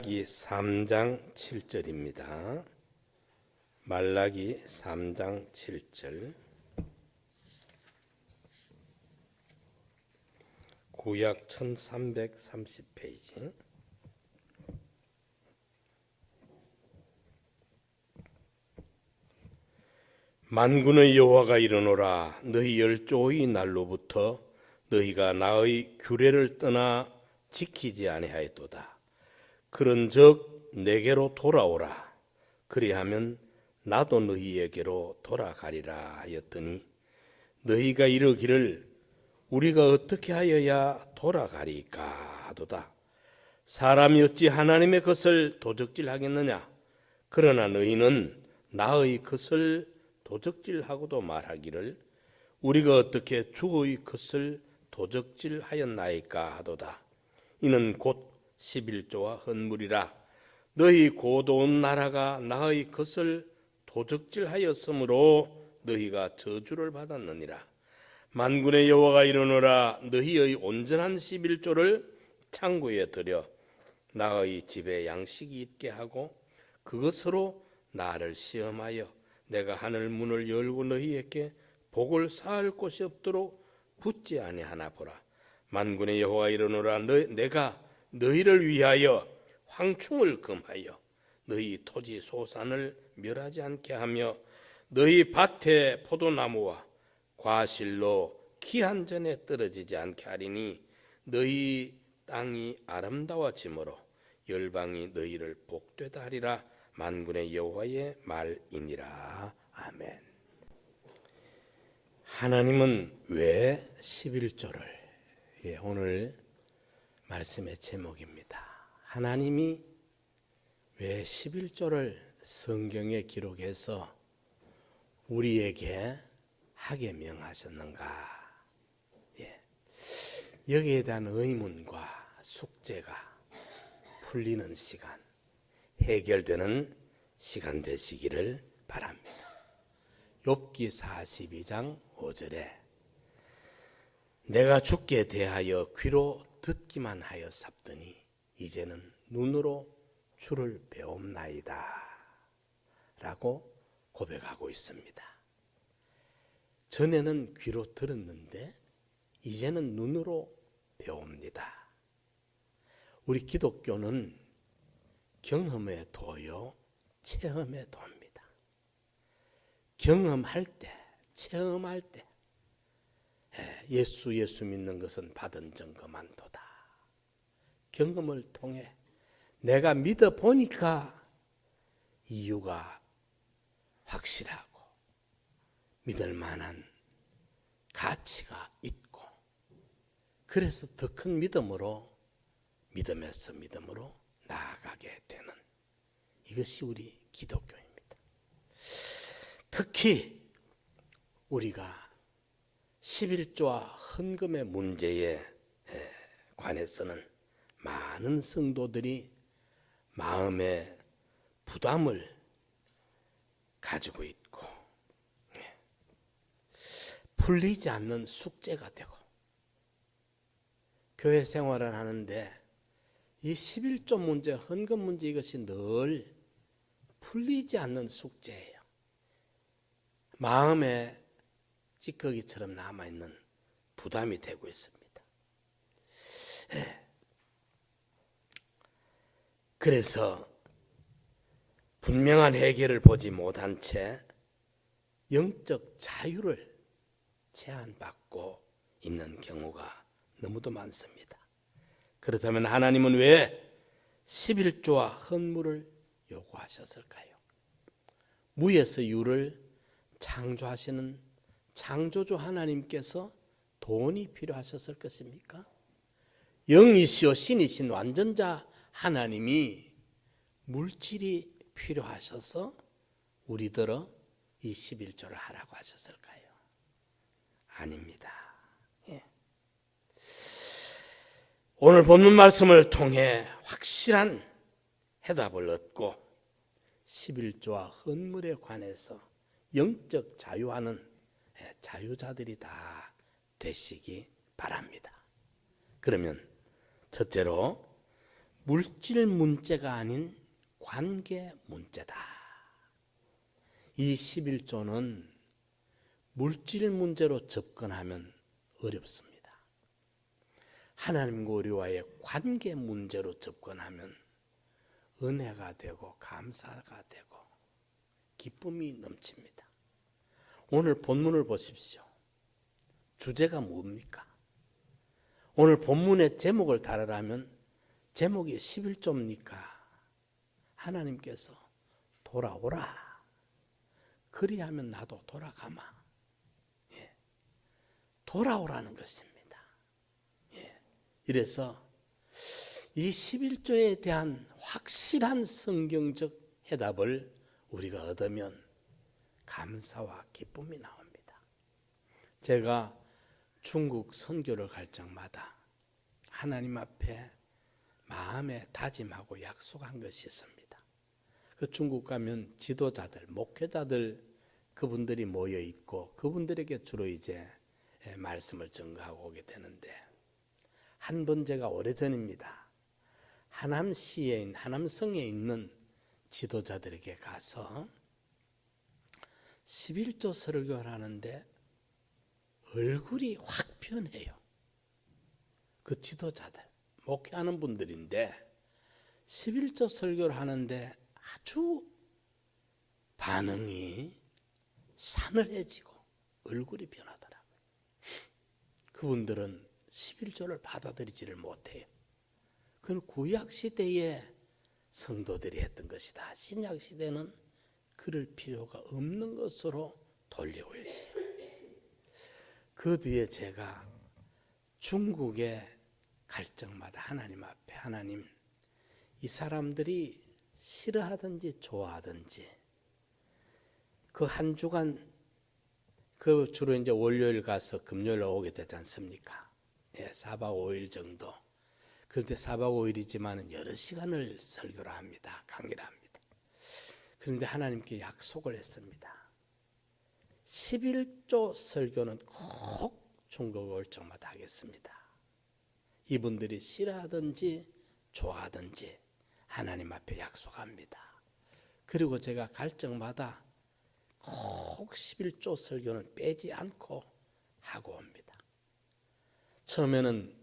말라기 3장 7절입니다. 말라기 3장 7절. 구약 1330페이지. 만군의 여호와가 이르노라. 너희 열조의 날로부터 너희가 나의 규례를 떠나 지키지 아니하였도다. 그런즉 내게로 돌아오라. 그리하면 나도 너희에게로 돌아가리라 하였더니 너희가 이르기를 우리가 어떻게 하여야 돌아가리까 하도다. 사람이 어찌 하나님의 것을 도적질하겠느냐? 그러나 너희는 나의 것을 도적질하고도 말하기를 우리가 어떻게 주의 것을 도적질하였나이까 하도다. 이는 곧 11조와 헌물이라. 너희 고도온 나라가 나의 것을 도적질하였으므로 너희가 저주를 받았느니라. 만군의 여호와가 이르노라. 너희의 온전한 11조를 창고에 들여 나의 집에 양식이 있게 하고 그것으로 나를 시험하여 내가 하늘 문을 열고 너희에게 복을 쌓을 곳이 없도록 붙지 아니하나 보라. 만군의 여호와가 이르노라. 내가 너희를 위하여 황충을 금하여 너희 토지 소산을 멸하지 않게 하며 너희 밭의 포도나무와 과실로 기한 전에 떨어지지 않게 하리니 너희 땅이 아름다워지므로 열방이 너희를 복되다 하리라. 만군의 여호와의 말이니라. 아멘. 하나님은 왜 11조를, 오늘 말씀의 제목입니다. 하나님이 왜 11조를 성경에 기록해서 우리에게 하게 명하셨는가? 여기에 대한 의문과 숙제가 풀리는 시간, 해결되는 시간 되시기를 바랍니다. 욥기 42장 5절에 내가 주께 대하여 귀로 듣기만 하여 삽더니 이제는 눈으로 주를 배움나이다 라고 고백하고 있습니다. 전에는 귀로 들었는데 이제는 눈으로 배웁니다. 우리 기독교는 경험의 도요, 체험의 도입니다. 경험할 때, 체험할 때 예수 믿는 것은 받은 증거만도다. 경험을 통해 내가 믿어보니까 이유가 확실하고 믿을 만한 가치가 있고 그래서 더 큰 믿음으로 나아가게 되는 이것이 우리 기독교입니다. 특히 우리가 11조와 헌금의 문제에 관해서는 많은 성도들이 마음의 부담을 가지고 있고 풀리지 않는 숙제가 되고 교회 생활을 하는데 이 11조 문제, 헌금 문제 이것이 늘 풀리지 않는 숙제예요. 마음에 찌꺼기처럼 남아있는 부담이 되고 있습니다. 그래서 분명한 해결을 보지 못한 채 영적 자유를 제한받고 있는 경우가 너무도 많습니다. 그렇다면 하나님은 왜 11조와 헌물을 요구하셨을까요? 무에서 유를 창조하시는 창조주 하나님께서 돈이 필요하셨을 것입니까? 영이시오 신이신 완전자 하나님이 물질이 필요하셔서 우리들어 이 11조를 하라고 하셨을까요? 아닙니다. 오늘 본문 말씀을 통해 확실한 해답을 얻고 11조와 헌물에 관해서 영적 자유하는 자유자들이 다 되시기 바랍니다. 그러면 첫째로 물질 문제가 아닌 관계 문제다. 이 11조는 물질 문제로 접근하면 어렵습니다. 하나님과 우리와의 관계 문제로 접근하면 은혜가 되고 감사가 되고 기쁨이 넘칩니다. 오늘 본문을 보십시오. 주제가 뭡니까? 오늘 본문의 제목을 다루라면 제목이 11조입니까? 하나님께서 돌아오라. 그리하면 나도 돌아가마. 예. 돌아오라는 것입니다. 예. 이래서 이 11조에 대한 확실한 성경적 해답을 우리가 얻으면 감사와 기쁨이 나옵니다. 제가 중국 선교를 갈 적마다 하나님 앞에 마음에 다짐하고 약속한 것이 있습니다. 그 중국 가면 지도자들, 목회자들 그분들이 모여 있고 그분들에게 주로 이제 말씀을 전가하고 오게 되는데 한 번 제가 오래전입니다. 하남성에 있는 지도자들에게 가서 11조 설교를 하는데 얼굴이 확 변해요. 그 지도자들, 목회하는 분들인데 11조 설교를 하는데 아주 반응이 사늘해지고 얼굴이 변하더라고요. 그분들은 11조를 받아들이지를 못해요. 그건 구약시대의 성도들이 했던 것이다. 신약시대는 그럴 필요가 없는 것으로 돌려오였어요. 그 뒤에 제가 중국에 갈 적마다 하나님 앞에 하나님 이 사람들이 싫어하든지 좋아하든지 그 한 주간 그 주로 이제 월요일 가서 금요일 오게 되지 않습니까? 예, 4박 5일 정도. 그런데 4박 5일이지만 여러 시간을 설교를 합니다. 강의를 합니다. 그런데 하나님께 약속을 했습니다. 11조 설교는 꼭 중국 올 적마다 하겠습니다. 이분들이 싫어하든지 좋아하든지 하나님 앞에 약속합니다. 그리고 제가 갈 적마다 꼭 11조 설교는 빼지 않고 하고 옵니다. 처음에는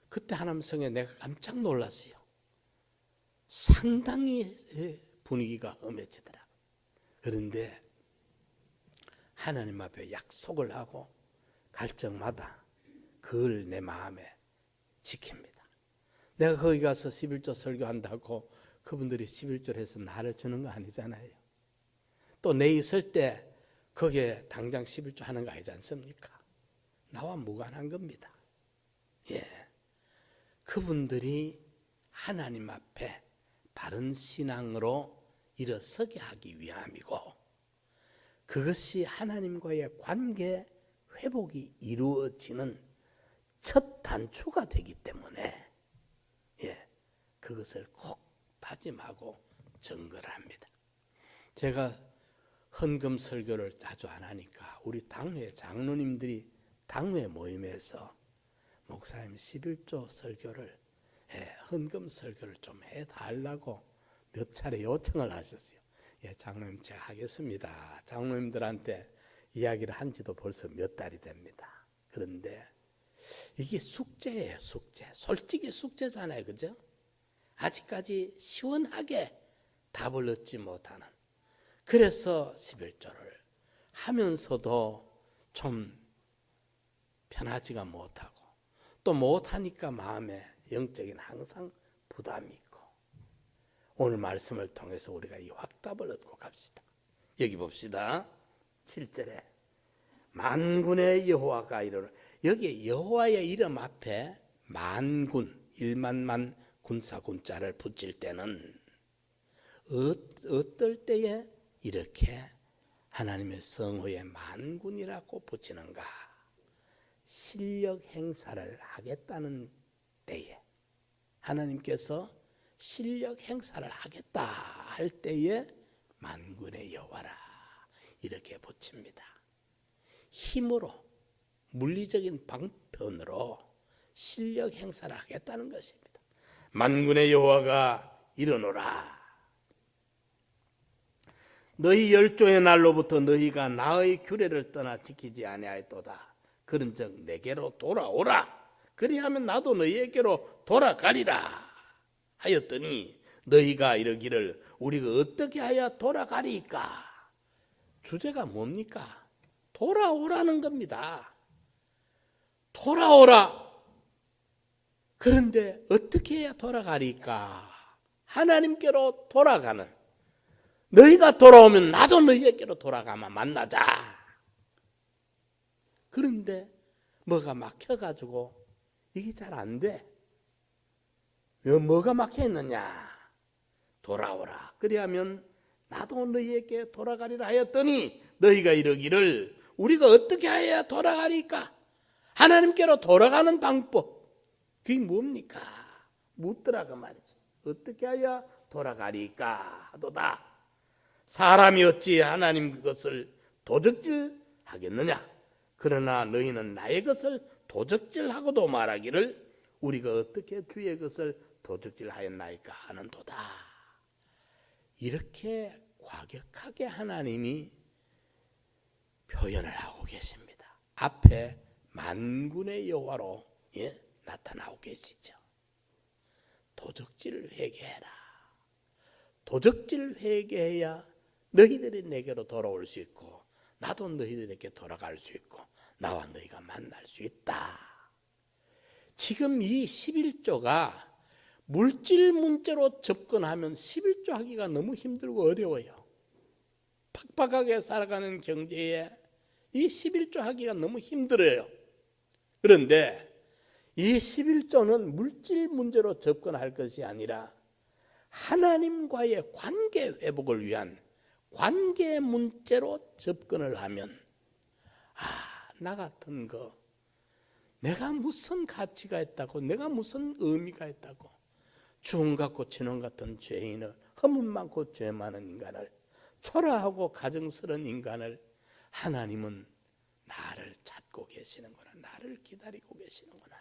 그때 하남성에 내가 깜짝 놀랐어요. 상당히 분위기가 험해지더라고요. 그런데 하나님 앞에 약속을 하고 갈 적마다 그걸 내 마음에 지킵니다. 내가 거기 가서 11조 설교한다고 그분들이 11조를 해서 나를 주는 거 아니잖아요. 또 내 있을 때 거기에 당장 11조 하는 거 아니지 않습니까? 나와 무관한 겁니다. 예, 그분들이 하나님 앞에 바른 신앙으로 일어서게 하기 위함이고 그것이 하나님과의 관계 회복이 이루어지는 첫 단추가 되기 때문에 예, 그것을 꼭 다짐하고 증거를 합니다. 제가 헌금 설교를 자주 안 하니까 우리 당회 장로님들이 당회 모임에서 목사님 11조 설교를 헌금 설교를 좀 해달라고 몇 차례 요청을 하셨어요. 예, 장로님 제가 하겠습니다. 장로님들한테 이야기를 한 지도 벌써 몇 달이 됩니다. 그런데 이게 숙제예요, 숙제. 솔직히 숙제잖아요, 그죠? 아직까지 시원하게 답을 얻지 못하는. 그래서 11조를 하면서도 좀 편하지가 못하고 또 못하니까 마음에 영적인 항상 부담이 있고 오늘 말씀을 통해서 우리가 이 확답을 얻고 갑시다. 여기 봅시다. 7절에 만군의 여호와가 이르노라. 여기 여호와의 이름 앞에 만군, 1만만 군사 군자를 붙일 때는 어떨 때에 이렇게 하나님의 성호에 만군이라고 붙이는가? 실력 행사를 하겠다는 때에 하나님께서 실력 행사를 하겠다 할 때에 만군의 여호와라 이렇게 붙입니다. 힘으로 물리적인 방편으로 실력 행사를 하겠다는 것입니다. 만군의 여호와가 이르노라. 너희 열조의 날로부터 너희가 나의 규례를 떠나 지키지 아니하였도다. 그런즉 내게로 돌아오라. 그리하면 나도 너희에게로 돌아가리라 하였더니 너희가 이르기를 우리가 어떻게 하여 돌아가리까? 주제가 뭡니까? 돌아오라는 겁니다. 돌아오라. 그런데 어떻게 해야 돌아가리까? 하나님께로 돌아가는, 너희가 돌아오면 나도 너희에게로 돌아가면 만나자. 그런데 뭐가 막혀가지고 이게 잘 안 돼. 왜 뭐가 막혀있느냐? 돌아오라. 그리하면 나도 너희에게 돌아가리라 하였더니 너희가 이르기를 우리가 어떻게 해야 돌아가리까? 하나님께로 돌아가는 방법, 그게 뭡니까? 묻더라 그 말이지. 어떻게 해야 돌아가리까 하도다. 사람이 어찌 하나님 것을 도적질 하겠느냐? 그러나 너희는 나의 것을 도적질하고도 말하기를 우리가 어떻게 주의 것을 도적질하였나이까 하는도다. 이렇게 과격하게 하나님이 표현을 하고 계십니다. 앞에 만군의 여호와로 나타나고 계시죠. 도적질 회개해라. 도적질 회개해야 너희들이 내게로 돌아올 수 있고 나도 너희들에게 돌아갈 수 있고 나와 너희가 만날 수 있다. 지금 이 11조가 물질 문제로 접근하면 11조 하기가 너무 힘들고 어려워요. 팍팍하게 살아가는 경제에 이 11조 하기가 너무 힘들어요. 그런데 이 11조는 물질 문제로 접근할 것이 아니라 하나님과의 관계 회복을 위한 관계 문제로 접근을 하면 나 같은 거 내가 무슨 가치가 있다고, 내가 무슨 의미가 있다고, 주홍 같고 진홍 같은 죄인을, 허물 많고 죄 많은 인간을, 초라하고 가증스러운 인간을 하나님은 나를 찾고 계시는구나, 나를 기다리고 계시는구나,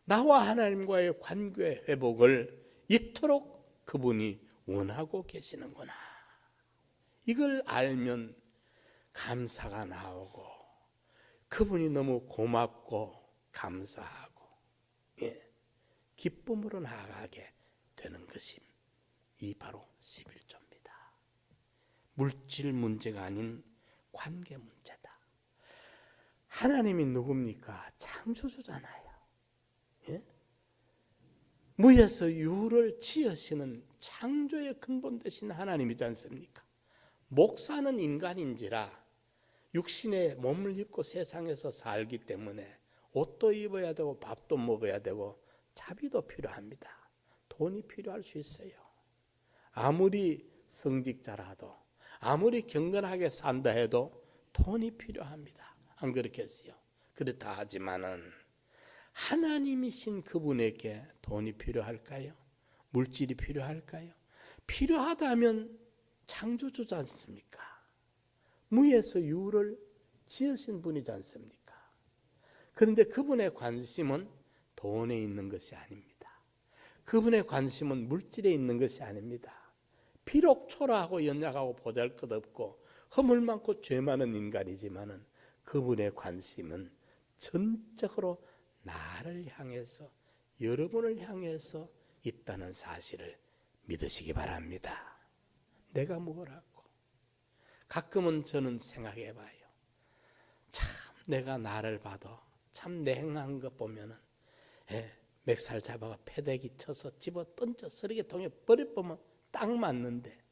나와 하나님과의 관계 회복을 이토록 그분이 원하고 계시는구나. 이걸 알면 감사가 나오고 그분이 너무 고맙고 감사하고 기쁨으로 나아가게 되는 것이 이 바로 11조입니다. 물질 문제가 아닌 관계 문제다. 하나님이 누굽니까? 창조주잖아요. 무에서 유를 지으시는 창조의 근본 되신 하나님이지 않습니까? 목사는 인간인지라 육신의 몸을 입고 세상에서 살기 때문에 옷도 입어야 되고 밥도 먹어야 되고 자비도 필요합니다. 돈이 필요할 수 있어요. 아무리 성직자라도 아무리 경건하게 산다 해도 돈이 필요합니다. 안 그렇겠어요? 그렇다 하지만은 하나님이신 그분에게 돈이 필요할까요? 물질이 필요할까요? 필요하다면 창조주지 않습니까? 무에서 유를 지으신 분이지 않습니까? 그런데 그분의 관심은 돈에 있는 것이 아닙니다. 그분의 관심은 물질에 있는 것이 아닙니다. 비록 초라하고 연약하고 보잘것없고 허물 많고 죄 많은 인간이지만은 그분의 관심은 전적으로 나를 향해서, 여러분을 향해서 있다는 사실을 믿으시기 바랍니다. 내가 뭐라고? 가끔은 저는 생각해 봐요. 참 내가 나를 봐도 참 내 행한 것 보면은 맥살 잡아가 패대기 쳐서 집어 던져 쓰레기통에 버려보면 딱 맞는데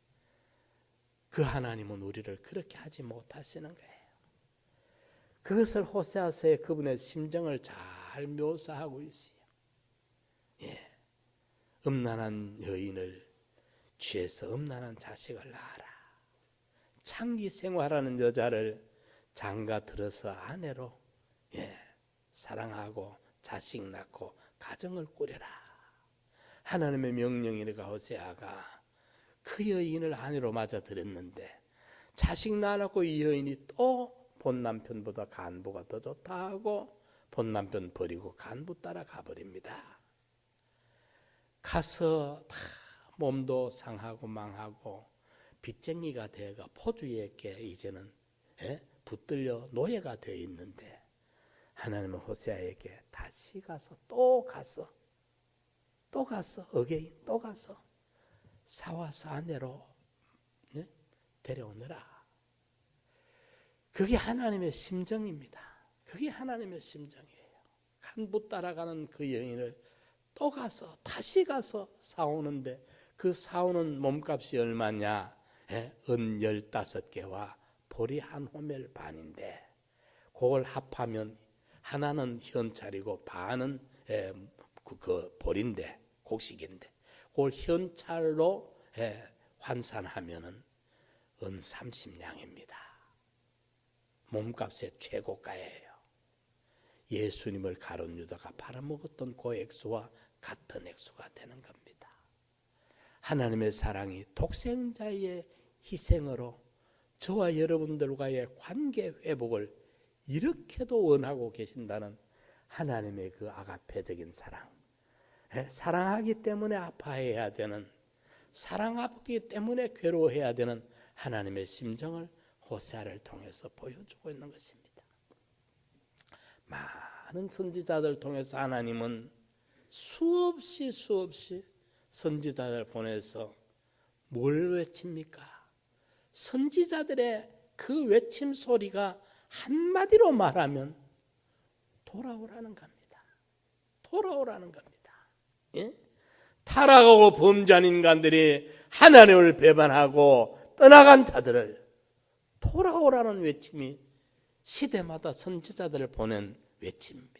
그 하나님은 우리를 그렇게 하지 못하시는 거예요. 그것을 호세아서의 그분의 심정을 잘 묘사하고 있어요. 음란한 여인을 취해서 음란한 자식을 낳아라. 창기 생활하는 여자를 장가 들어서 아내로 사랑하고 자식 낳고 가정을 꾸려라. 하나님의 명령이니까 호세아가 그 여인을 아내로 맞아들였는데 자식 낳아놓고 이 여인이 또 본 남편보다 간부가 더 좋다 하고 본 남편 버리고 간부 따라 가버립니다. 가서 다 몸도 상하고 망하고 빚쟁이가 되어가 포주에게 이제는 붙들려 노예가 되어 있는데 하나님은 호세아에게 다시 가서 또 가서 어게인 또 가서 사와서 아내로 데려오느라. 그게 하나님의 심정입니다. 그게 하나님의 심정이에요. 간부 따라가는 그 여인을 또 가서 다시 가서 사오는데 그 사오는 몸값이 얼마냐? 은 15개와 보리 한 호멜 반인데 그걸 합하면 하나는 현찰이고 반은 그 보리인데 곡식인데 그걸 현찰로 환산하면은 은 30냥입니다. 몸값의 최고가예요. 예수님을 가룟 유다가 팔아먹었던 그 액수와 같은 액수가 되는 겁니다. 하나님의 사랑이 독생자의 희생으로 저와 여러분들과의 관계 회복을 이렇게도 원하고 계신다는 하나님의 그 아가페적인 사랑, 사랑하기 때문에 아파해야 되는, 사랑하기 때문에 괴로워해야 되는 하나님의 심정을 호세아를 통해서 보여주고 있는 것입니다. 많은 선지자들 통해서 하나님은 수없이 선지자들 보내서 뭘 외칩니까? 선지자들의 그 외침 소리가 한마디로 말하면 돌아오라는 겁니다. 돌아오라는 겁니다. 예? 타락하고 범죄한 인간들이 하나님을 배반하고 떠나간 자들을 돌아오라는 외침이 시대마다 선지자들을 보낸 외침입니다.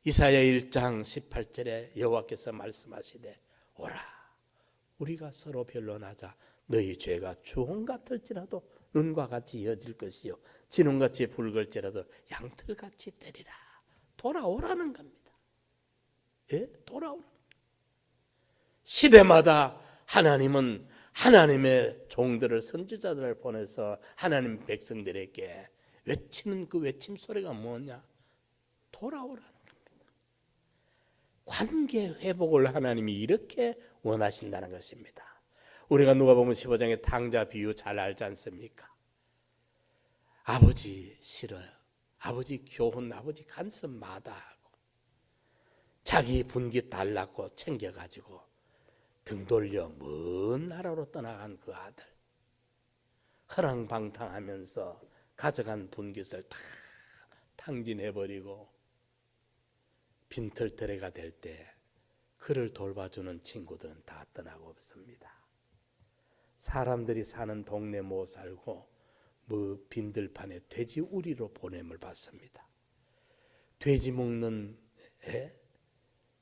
이사야 1장 18절에 여호와께서 말씀하시되 오라 우리가 서로 변론하자. 너희 죄가 주홍 같을지라도 눈과 같이 이어질 것이요 진홍같이 붉을지라도 양털같이 되리라. 돌아오라는 겁니다. 돌아오라는 겁니다. 시대마다 하나님은 하나님의 종들을 선지자들을 보내서 하나님 백성들에게 외치는 그 외침 소리가 뭐냐? 돌아오라는 겁니다. 관계 회복을 하나님이 이렇게 원하신다는 것입니다. 우리가 누가복음 15장의 탕자 비유 잘 알지 않습니까? 아버지 싫어요. 아버지 교훈, 아버지 간섭 마다하고 자기 분깃 달라고 챙겨가지고 등 돌려 먼 나라로 떠나간 그 아들, 허랑방탕하면서 가져간 분깃을 다 탕진해버리고 빈털터레가 될 때 그를 돌봐주는 친구들은 다 떠나고 없습니다. 사람들이 사는 동네 못 살고 빈들판에 돼지 우리로 보냄을 받습니다. 돼지 먹는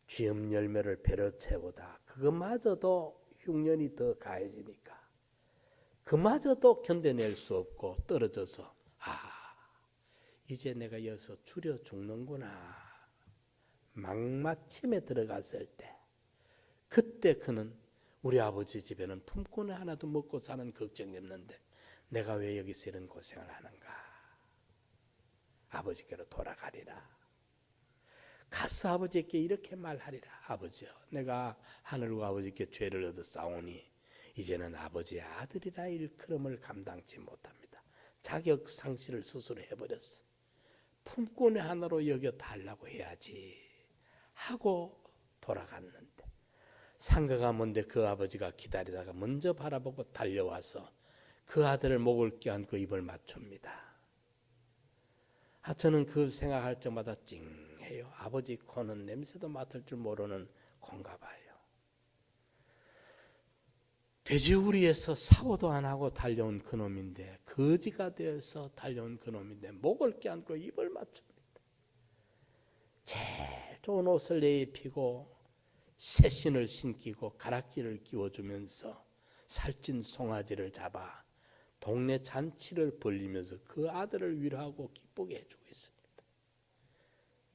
쥐엄 열매를 배로 채우다 그것마저도 흉년이 더 가해지니까 그마저도 견뎌낼 수 없고 떨어져서 이제 내가 여기서 줄여 죽는구나 막마침에 들어갔을 때 그때 그는 우리 아버지 집에는 품꾼을 하나도 먹고 사는 걱정이 없는데 내가 왜 여기서 이런 고생을 하는가? 아버지께로 돌아가리라. 가서 아버지께 이렇게 말하리라. 아버지여, 내가 하늘과 아버지께 죄를 얻어 싸우니 이제는 아버지의 아들이라 일컬음을 감당치 못합니다. 자격 상실을 스스로 해버렸어. 품꾼의 하나로 여겨달라고 해야지 하고 돌아갔는데 상가가 먼데 그 아버지가 기다리다가 먼저 바라보고 달려와서 그 아들을 목을 껴안고 입을 맞춥니다. 저는 그 생각할 적마다 찡해요. 아버지 코는 냄새도 맡을 줄 모르는 콘가 봐요. 돼지우리에서 사고도 안 하고 달려온 그놈인데 거지가 되어서 달려온 그놈인데 목을 껴안고 입을 맞춥니다. 제일 좋은 옷을 내입히고 새신을 신기고 가락지를 끼워주면서 살찐 송아지를 잡아 동네 잔치를 벌리면서 그 아들을 위로하고 기쁘게 해주고 있습니다.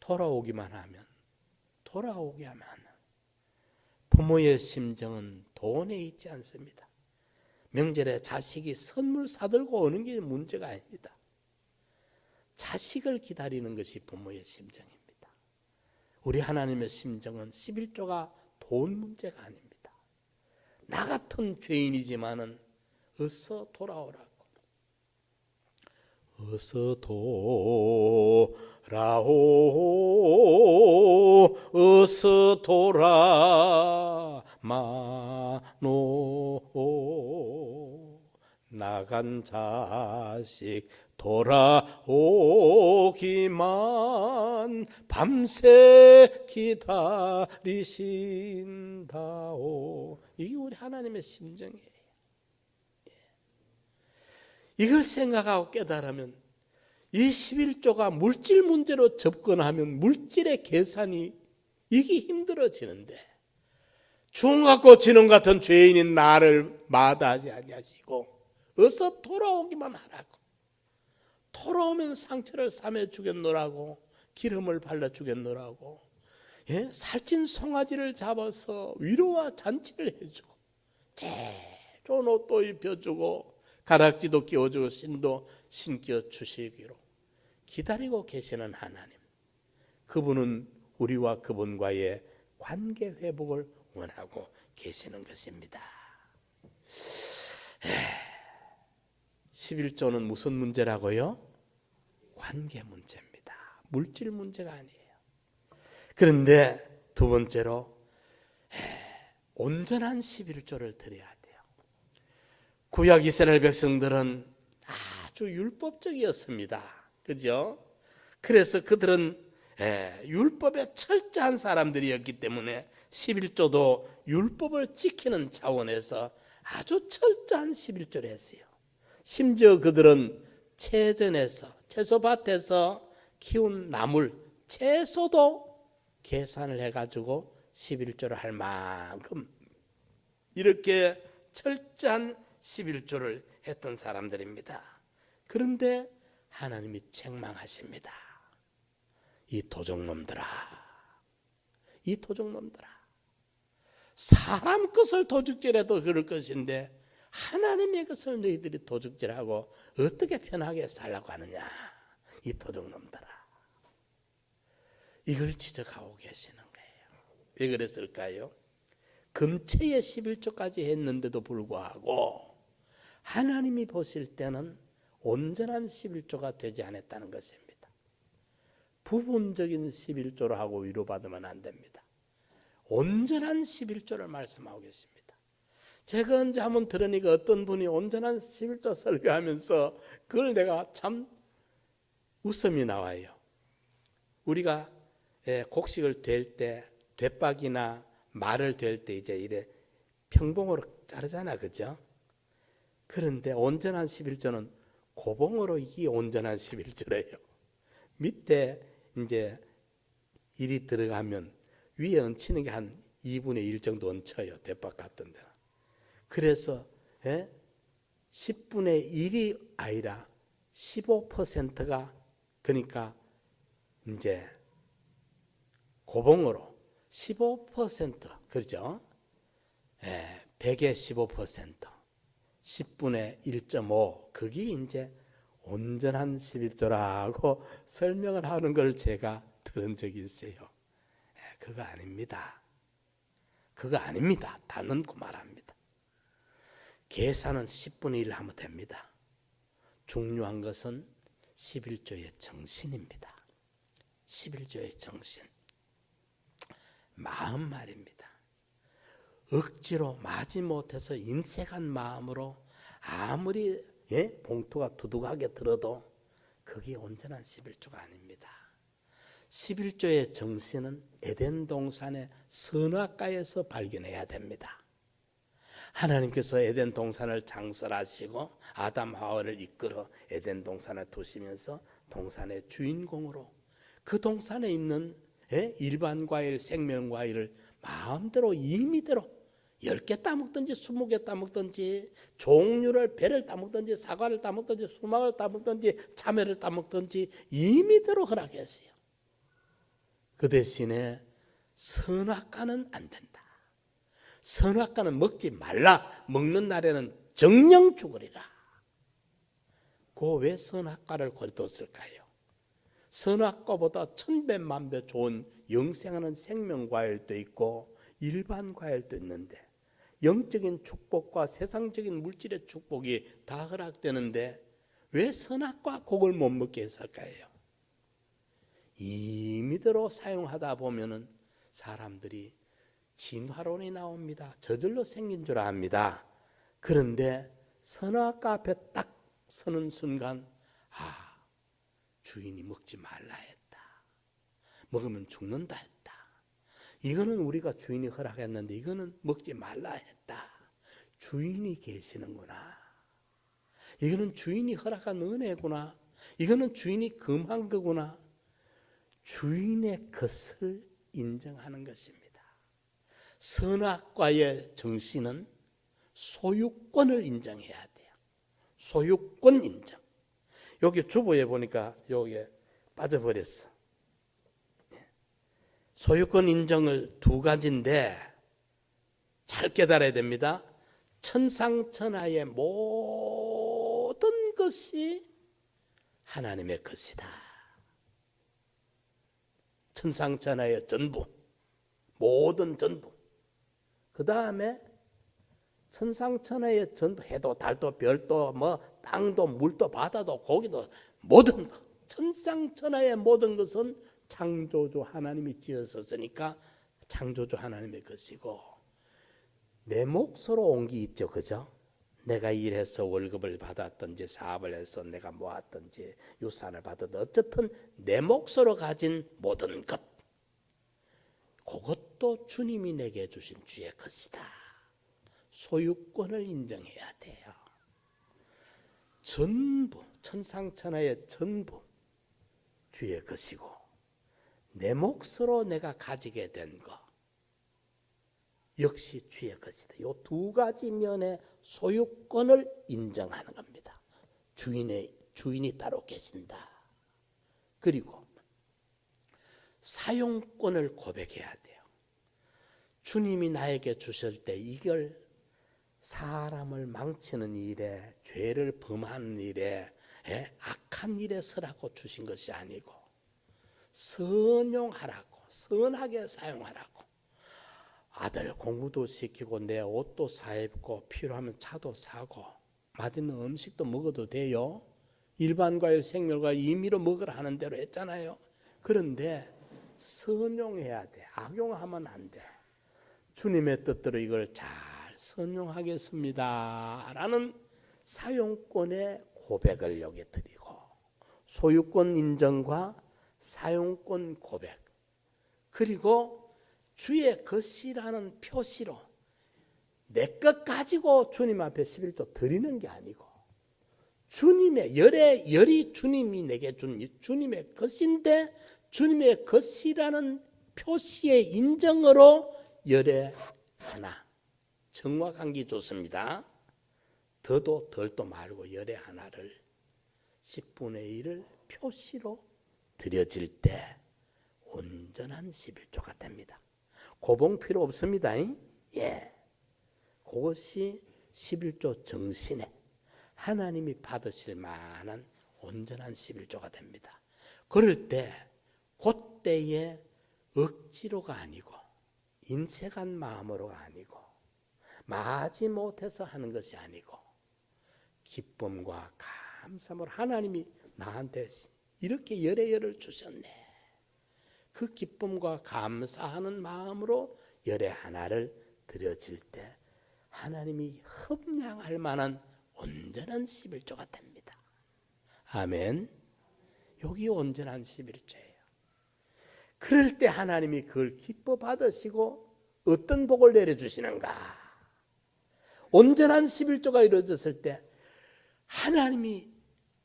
돌아오기만 하면 부모의 심정은 돈에 있지 않습니다. 명절에 자식이 선물 사들고 오는 게 문제가 아닙니다. 자식을 기다리는 것이 부모의 심정입니다. 우리 하나님의 심정은 11조가 돈 문제가 아닙니다. 나 같은 죄인이지만은 어서 돌아오라고. 어서 돌아오, 어서 돌아마노. 나간 자식 돌아오기만 밤새 기다리신다오. 이게 우리 하나님의 심정이에요. 이걸 생각하고 깨달으면 이 11조가 물질 문제로 접근하면 물질의 계산이 이게 힘들어지는데, 죽음 같고 지능 같은 죄인인 나를 마다하지 아니하시고 어서 돌아오기만 하라고. 돌아오면 상처를 싸매 주겠노라고, 기름을 발라 주겠노라고, 살찐 송아지를 잡아서 위로와 잔치를 해주고, 제일 좋은 옷도 입혀주고, 가락지도 끼워주고, 신도 신겨 주시기로 기다리고 계시는 하나님, 그분은 우리와 그분과의 관계 회복을 원하고 계시는 것입니다. 11조는 무슨 문제라고요? 관계 문제입니다. 물질 문제가 아니에요. 그런데 두 번째로 온전한 11조를 드려야 돼요. 구약 이스라엘 백성들은 아주 율법적이었습니다. 그죠? 그래서 그들은 율법에 철저한 사람들이었기 때문에 11조도 율법을 지키는 차원에서 아주 철저한 11조를 했어요. 심지어 그들은 채전에서, 채소밭에서 키운 나물, 채소도 계산을 해가지고 11조를 할 만큼 이렇게 철저한 11조를 했던 사람들입니다. 그런데 하나님이 책망하십니다. 이 도적놈들아, 이 도적놈들아, 사람 것을 도둑질해도 그럴 것인데 하나님의 것을 너희들이 도둑질하고 어떻게 편하게 살라고 하느냐, 이 도둑놈들아. 이걸 지적하고 계시는 거예요. 왜 그랬을까요? 근처에 11조까지 했는데도 불구하고 하나님이 보실 때는 온전한 11조가 되지 않았다는 것입니다. 부분적인 11조로 하고 위로받으면 안 됩니다. 온전한 11조를 말씀하고 계십니다. 제가 언제 한번 들으니까 어떤 분이 온전한 11조 설교하면서 그걸 내가 참 웃음이 나와요. 우리가 곡식을 될 때 돛박이나 말을 될 때 이제 이래 평봉으로 자르잖아, 그죠? 그런데 온전한 11조는 고봉으로 이게 온전한 11조래요. 밑에 이제 일이 들어가면 위에 얹히는 게 한 2분의 1 정도 얹혀요, 돛박 같은 데는. 그래서 10분의 1이 아니라 15%가 그러니까 이제 고봉으로 15% 그렇죠? 100의 15% 10분의 1.5 그게 이제 온전한 11조라고 설명을 하는 걸 제가 들은 적이 있어요. 그거 아닙니다. 그거 아닙니다. 다 넣고 말합니다. 계산은 10분의 1 하면 됩니다. 중요한 것은 11조의 정신입니다. 11조의 정신. 마음 말입니다. 억지로 마지못해서 인색한 마음으로 아무리 봉투가 두둑하게 들어도 그게 온전한 11조가 아닙니다. 11조의 정신은 에덴 동산의 선악과에서 발견해야 됩니다. 하나님께서 에덴 동산을 장설하시고 아담 하와를 이끌어 에덴 동산에 두시면서 동산의 주인공으로 그 동산에 있는 일반 과일, 생명 과일을 마음대로 임의대로 10개 따먹든지 20개 따먹든지 종류를 배를 따먹든지 사과를 따먹든지 수박을 따먹든지 참외를 따먹든지 임의대로 허락했어요. 그 대신에 선악과는 안 된다. 선악과는 먹지 말라. 먹는 날에는 정령 죽으리라. 그 왜 선악과를 거둬뒀을까요? 선악과보다 천배 만배 좋은 영생하는 생명과일도 있고 일반 과일도 있는데 영적인 축복과 세상적인 물질의 축복이 다 허락되는데 왜 선악과 곡을 못 먹게 했을까요? 임의대로 사용하다 보면은 사람들이 진화론이 나옵니다. 저절로 생긴 줄 압니다. 그런데 선악과 앞에 딱 서는 순간 주인이 먹지 말라 했다. 먹으면 죽는다 했다. 이거는 우리가 주인이 허락했는데 이거는 먹지 말라 했다. 주인이 계시는구나. 이거는 주인이 허락한 은혜구나. 이거는 주인이 금한 거구나. 주인의 것을 인정하는 것입니다. 선악과의 정신은 소유권을 인정해야 돼요. 소유권 인정. 여기 주보에 보니까 여기에 빠져버렸어. 소유권 인정을 두 가지인데 잘 깨달아야 됩니다. 천상천하의 모든 것이 하나님의 것이다. 천상천하의 전부, 모든 전부. 그 다음에 천상천하의 전부, 해도 달도 별도 뭐 땅도 물도 바다도 고기도 모든 것, 천상천하의 모든 것은 창조주 하나님이 지었었으니까 창조주 하나님의 것이고, 내 몫으로 온 게 있죠, 그죠? 내가 일해서 월급을 받았든지 사업을 해서 내가 모았든지 유산을 받았든 어쨌든 내 몫으로 가진 모든 것, 그것도 주님이 내게 주신 주의 것이다. 소유권을 인정해야 돼요. 전부, 천상천하의 전부 주의 것이고 내 몫으로 내가 가지게 된 것 역시 주의 것이다. 이 두 가지 면의 소유권을 인정하는 겁니다. 주인이 따로 계신다. 그리고 사용권을 고백해야 돼요. 주님이 나에게 주실 때 이걸 사람을 망치는 일에, 죄를 범하는 일에, 악한 일에 쓰라고 주신 것이 아니고 선용하라고, 선하게 사용하라고. 아들 공부도 시키고 내 옷도 사입고 필요하면 차도 사고 맛있는 음식도 먹어도 돼요. 일반 과일, 생멸과일 임의로 먹으라 하는 대로 했잖아요. 그런데 선용해야 돼. 악용하면 안 돼. 주님의 뜻대로 이걸 잘 선용하겠습니다 라는 사용권의 고백을 여기 드리고, 소유권 인정과 사용권 고백, 그리고 주의 것이라는 표시로 내 것 가지고 주님 앞에 11조 드리는 게 아니고 주님의 열이 주님이 내게 준 주님의 것인데 주님의 것이라는 표시의 인정으로 열의 하나, 정확한 게 좋습니다. 더도 덜도 말고 열의 하나를 10분의 1을 표시로 드려질 때 온전한 11조가 됩니다. 고봉 필요 없습니다. 예, 그것이 11조 정신에 하나님이 받으실 만한 온전한 11조가 됩니다. 그럴 때 그때에 억지로가 아니고 인색한 마음으로가 아니고 마지 못해서 하는 것이 아니고 기쁨과 감사함으로 하나님이 나한테 이렇게 열의 열을 주셨네. 그 기쁨과 감사하는 마음으로 열의 하나를 드려질 때 하나님이 흠양할 만한 온전한 11조가 됩니다. 아멘. 여기 온전한 11조예요. 그럴 때 하나님이 그걸 기뻐 받으시고 어떤 복을 내려주시는가? 온전한 11조가 이루어졌을 때 하나님이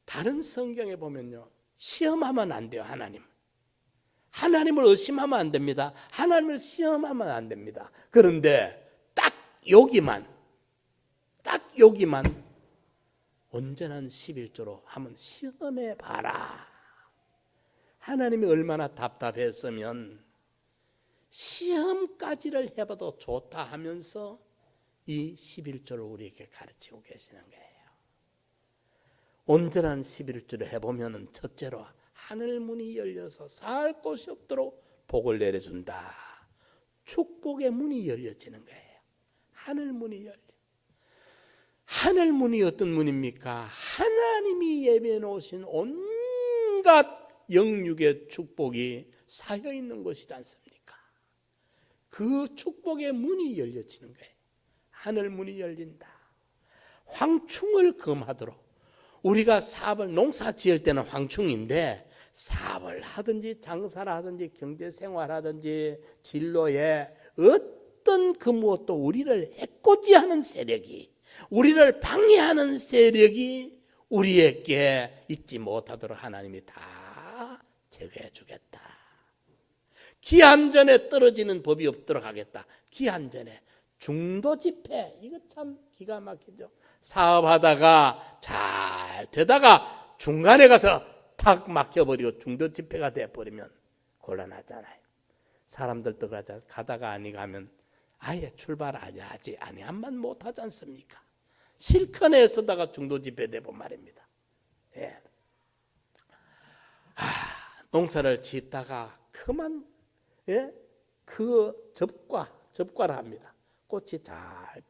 다른 성경에 보면요, 시험하면 안 돼요. 하나님을 의심하면 안 됩니다. 하나님을 시험하면 안 됩니다. 그런데 딱 여기만 온전한 11조로 한번 시험해 봐라. 하나님이 얼마나 답답했으면 시험까지를 해봐도 좋다 하면서 이 11조를 우리에게 가르치고 계시는 거예요. 온전한 11조를 해보면 첫째로 하늘 문이 열려서 살 곳이 없도록 복을 내려준다. 축복의 문이 열려지는 거예요. 하늘 문이 열려. 하늘 문이 어떤 문입니까? 하나님이 예배해 놓으신 온갖 영육의 축복이 쌓여 있는 것이지 않습니까? 그 축복의 문이 열려지는 거예요. 하늘 문이 열린다. 황충을 금하도록. 우리가 사업을 농사 지을 때는 황충인데 사업을 하든지 장사를 하든지 경제생활하든지 진로에 어떤 그 무엇도 우리를 해코지하는 세력이, 우리를 방해하는 세력이 우리에게 있지 못하도록 하나님이 다 제거해 주겠다. 기한 전에 떨어지는 법이 없도록 하겠다. 기한 전에. 중도 집회, 이거 참 기가 막히죠. 사업하다가 잘 되다가 중간에 가서 탁 막혀버리고 중도 집회가 돼버리면 곤란하잖아요. 사람들도 그러잖아요. 가다가 아니 가면 아예 출발 아니하면 못하지 않습니까? 실컷 애쓰다가 중도 집회 되고 말입니다. 예. 농사를 짓다가 그만 그 접과를 합니다. 꽃이 잘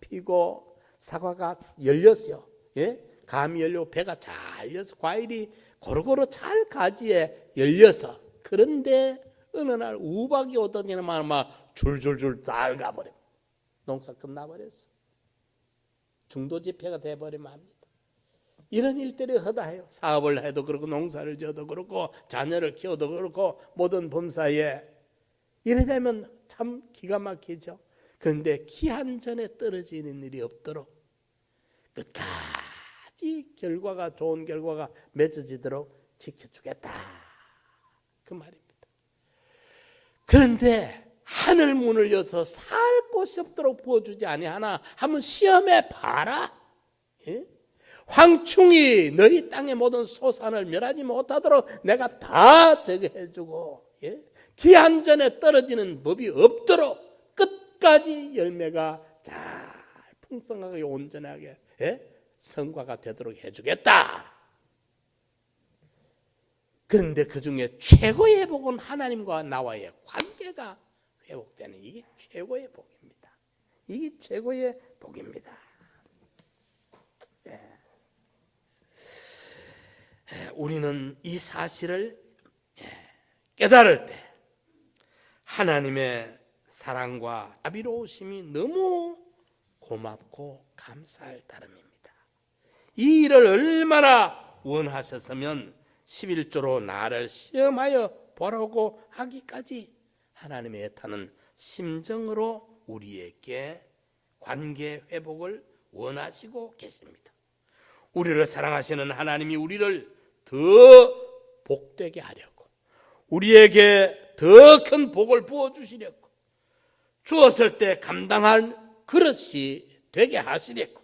피고 사과가 열렸어요. 감이 열리고 배가 잘 열려서 과일이 고루고루 잘 가지에 열려서, 그런데 어느 날 우박이 오더니만 막 줄줄줄 다 가버려. 농사 끝나버렸어. 중도 집회가 돼버리면 합니다. 이런 일들이 허다해요. 사업을 해도 그렇고 농사를 지어도 그렇고 자녀를 키워도 그렇고 모든 범사에 이래 되면 참 기가 막히죠. 그런데 기한 전에 떨어지는 일이 없도록 끝까지 결과가 좋은 결과가 맺어지도록 지켜주겠다, 그 말입니다. 그런데 하늘 문을 여서 살 곳이 없도록 부어주지 아니하나 하면 시험해 봐라. 황충이 너희 땅의 모든 소산을 멸하지 못하도록 내가 다 제거해주고, 기한 전에 떨어지는 법이 없도록 끝까지 열매가 잘 풍성하게 온전하게 성과가 되도록 해주겠다. 그런데 그 중에 최고의 복은 하나님과 나와의 관계가 회복되는, 이게 최고의 복입니다. 이게 최고의 복입니다. 우리는 이 사실을 깨달을 때 하나님의 사랑과 자비로우심이 너무 고맙고 감사할 따름입니다. 이 일을 얼마나 원하셨으면 11조로 나를 시험하여 보라고 하기까지 하나님의 애타는 심정으로 우리에게 관계 회복을 원하시고 계십니다. 우리를 사랑하시는 하나님이 우리를 더 복되게 하려고, 우리에게 더 큰 복을 부어주시려고, 주었을 때 감당할 그릇이 되게 하시려고,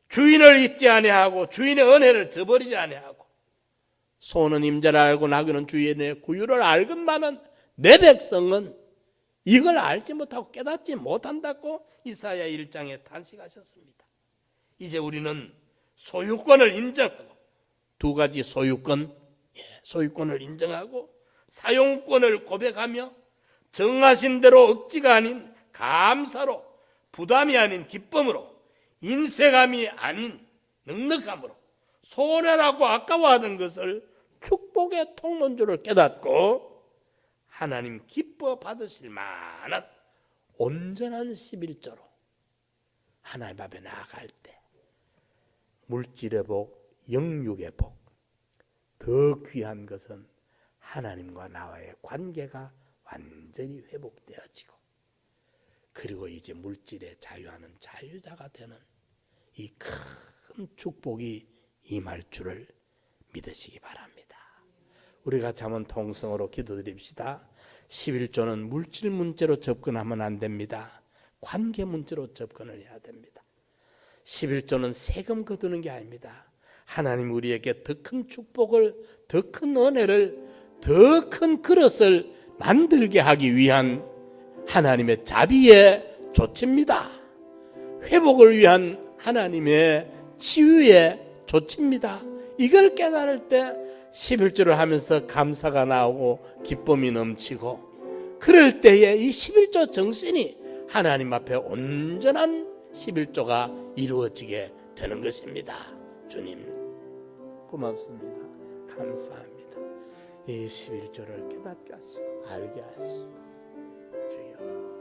주인을 잊지 아니하고 주인의 은혜를 저버리지 아니하고, 소는 임자를 알고 나귀는 주인의 구유를 알건만은 내 백성은 이걸 알지 못하고 깨닫지 못한다고 이사야 1장에 탄식하셨습니다. 이제 우리는 소유권을 인정하고, 두 가지 소유권을 인정하고 사용권을 고백하며 정하신 대로 억지가 아닌 감사로, 부담이 아닌 기쁨으로, 인색함이 아닌 넉넉함으로, 손해라고 아까워하던 것을 축복의 통론조를 깨닫고 하나님 기뻐 받으실 만한 온전한 11조로 하나님 앞에 나아갈 때 물질의 복, 영육의 복, 더 귀한 것은 하나님과 나와의 관계가 완전히 회복되어지고, 그리고 이제 물질의 자유하는 자유자가 되는 이 큰 축복이 임할 줄을 믿으시기 바랍니다. 우리가 잠언 통성으로 기도드립시다. 11조는 물질 문제로 접근하면 안 됩니다. 관계 문제로 접근을 해야 됩니다. 11조는 세금 거두는 게 아닙니다. 하나님 우리에게 더 큰 축복을, 더 큰 은혜를, 더 큰 그릇을 만들게 하기 위한 하나님의 자비의 조치입니다. 회복을 위한 하나님의 치유의 조치입니다. 이걸 깨달을 때 11조를 하면서 감사가 나오고 기쁨이 넘치고, 그럴 때에 이 11조 정신이 하나님 앞에 온전한 11조가 이루어지게 되는 것입니다. 주님 고맙습니다. 감사합니다. 이 11조를 깨닫게 하시고 알게 하시고 주여